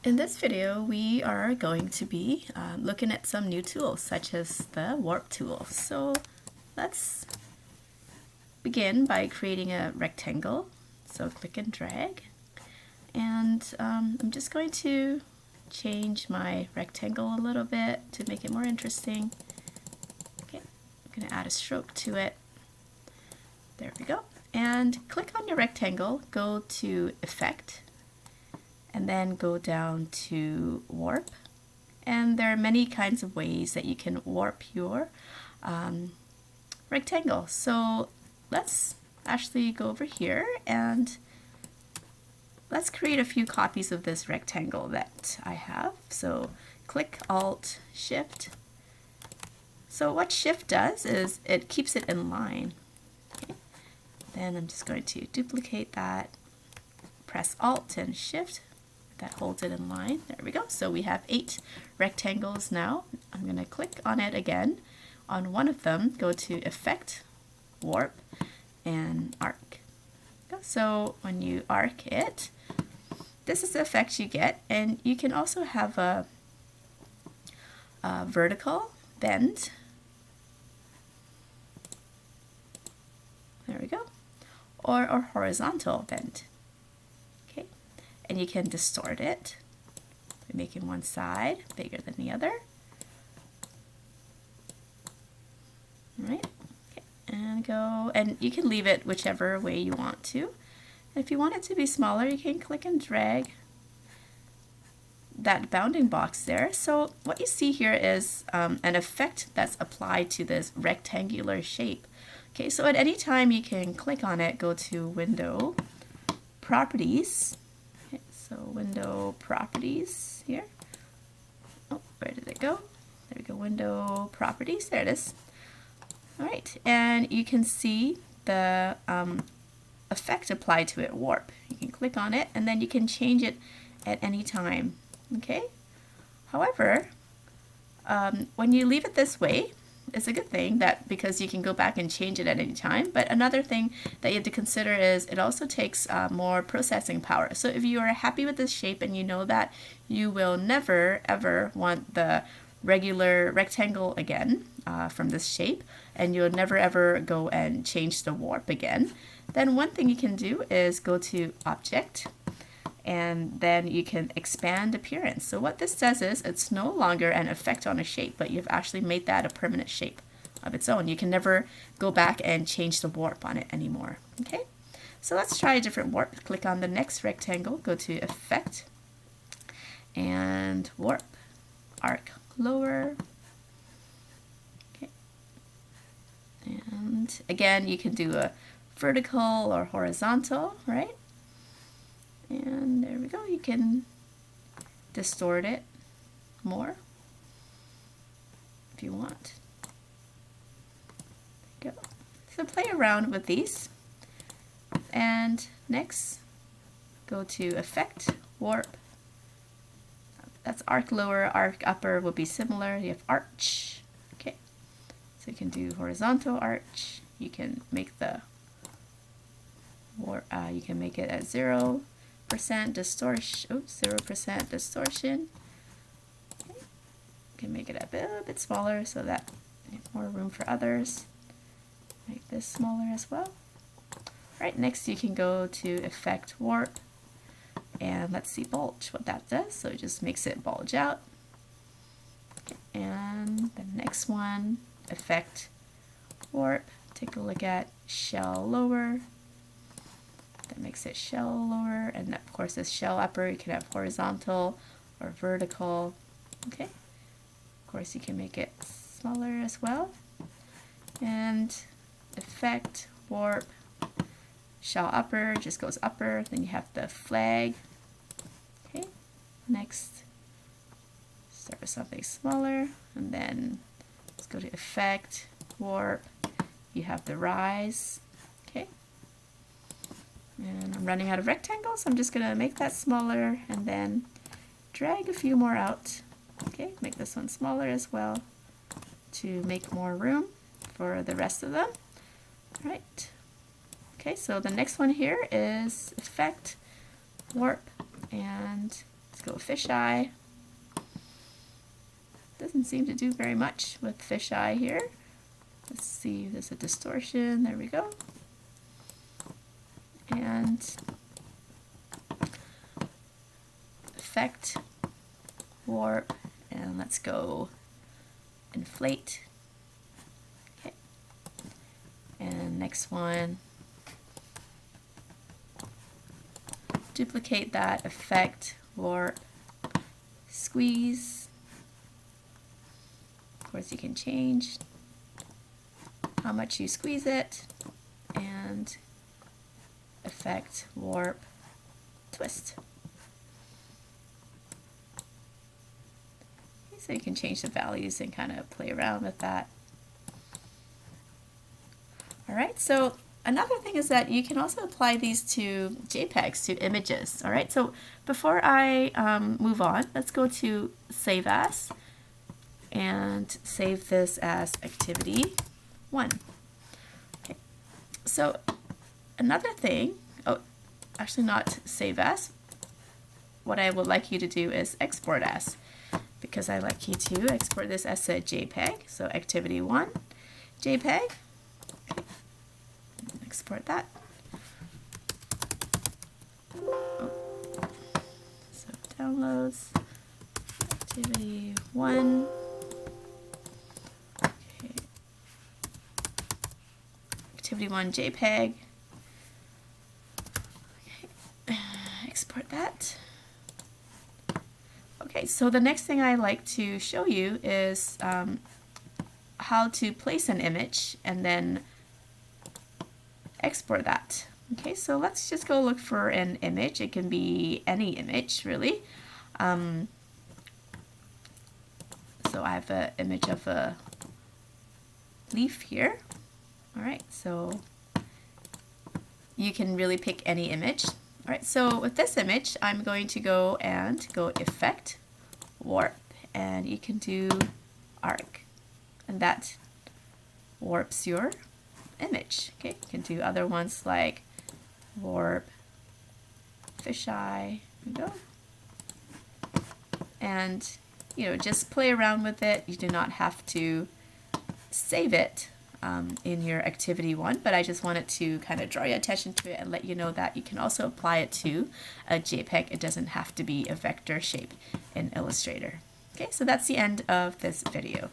In this video, we are going to be looking at some new tools, such as the warp tool. So let's begin by creating a rectangle. So click and drag. And I'm just going to change my rectangle a little bit to make it more interesting. Okay, I'm going to add a stroke to it. There we go. And click on your rectangle, go to Effect, and then go down to warp. And there are many kinds of ways that you can warp your rectangle. So let's actually go over here and let's create a few copies of this rectangle that I have. So click Alt Shift. So what Shift does is it keeps it in line. Okay. Then I'm just going to duplicate that, press Alt and Shift. That holds it in line. There we go. So we have 8 rectangles now. I'm going to click on it again. On one of them, go to Effect, Warp, and Arc. So when you arc it, this is the effect you get. And you can also have a vertical bend. There we go. Or a horizontal bend. And you can distort it by making one side bigger than the other. All right, okay. And go, and you can leave it whichever way you want to. And if you want it to be smaller, you can click and drag that bounding box there. So what you see here is an effect that's applied to this rectangular shape. Okay, so at any time you can click on it, go to Window, Properties. So Window Properties here. Oh, where did it go? There we go, Window Properties, there it is. All right, and you can see the effect applied to it, warp. You can click on it and then you can change it at any time, okay? However, when you leave it this way, it's a good thing that because you can go back and change it at any time. But another thing that you have to consider is it also takes more processing power. So if you are happy with this shape and you know that you will never ever want the regular rectangle again from this shape, and you'll never ever go and change the warp again, then one thing you can do is go to Object, and then you can expand appearance. So what this does is it's no longer an effect on a shape, but you've actually made that a permanent shape of its own. You can never go back and change the warp on it anymore. Okay, so let's try a different warp. Click on the next rectangle, go to Effect, and Warp, Arc Lower. Okay, and again you can do a vertical or horizontal, right? And there we go, you can distort it more if you want. There you go. So play around with these. And next, go to Effect, Warp. That's Arc Lower, Arc Upper will be similar. You have Arch. Okay, so you can do horizontal arch. You can make the you can make it at 0% distortion. Oops, 0% distortion. Okay. You can make it a bit smaller so that you have more room for others. Make this smaller as well. Right, next you can go to Effect, Warp, and let's see bulge, what that does. So it just makes it bulge out. Okay. And the next one, Effect, Warp, take a look at shell lower. That makes it shell lower, and of course this shell upper, you can have horizontal or vertical. Okay, of course you can make it smaller as well. And Effect, Warp, shell upper just goes upper. Then you have the flag. Okay, next start with something smaller, and then let's go to Effect, Warp. You have the rise. Okay. And I'm running out of rectangles, so I'm just going to make that smaller and then drag a few more out. Okay, make this one smaller as well to make more room for the rest of them. All right. Okay, so the next one here is Effect, Warp, and Let's go fisheye. Doesn't seem to do very much with fisheye here. Let's see, there's a distortion. There we go. And effect, warp, and let's go inflate. Okay. And next one, duplicate that, effect, warp, squeeze. Of course, you can change how much you squeeze it, and effect, warp, twist. Okay, so you can change the values and kind of play around with that. All right, so another thing is that you can also apply these to JPEGs, to images. All right, so before I move on, let's go to Save As and save this as Activity 1. Okay, so another thing, oh, actually not Save As. What I would like you to do is Export As, because I like you to export this as a JPEG. So Activity 1, JPEG. Okay. Export that. Oh. So downloads, Activity 1. Okay. Activity 1 JPEG. Okay. Export that. Okay, so the next thing I like to show you is how to place an image and then export that. Okay, so let's just go look for an image. It can be any image, really. So I have an image of a leaf here. All right, so you can really pick any image. All right, so with this image, I'm going to go Effect, Warp, and you can do Arc, and that warps your image. Okay, you can do other ones like warp, fisheye. There we go. And just play around with it. You do not have to save it in your Activity 1, but I just wanted to kind of draw your attention to it and let you know that you can also apply it to a JPEG. It doesn't have to be a vector shape in Illustrator. Okay, so that's the end of this video.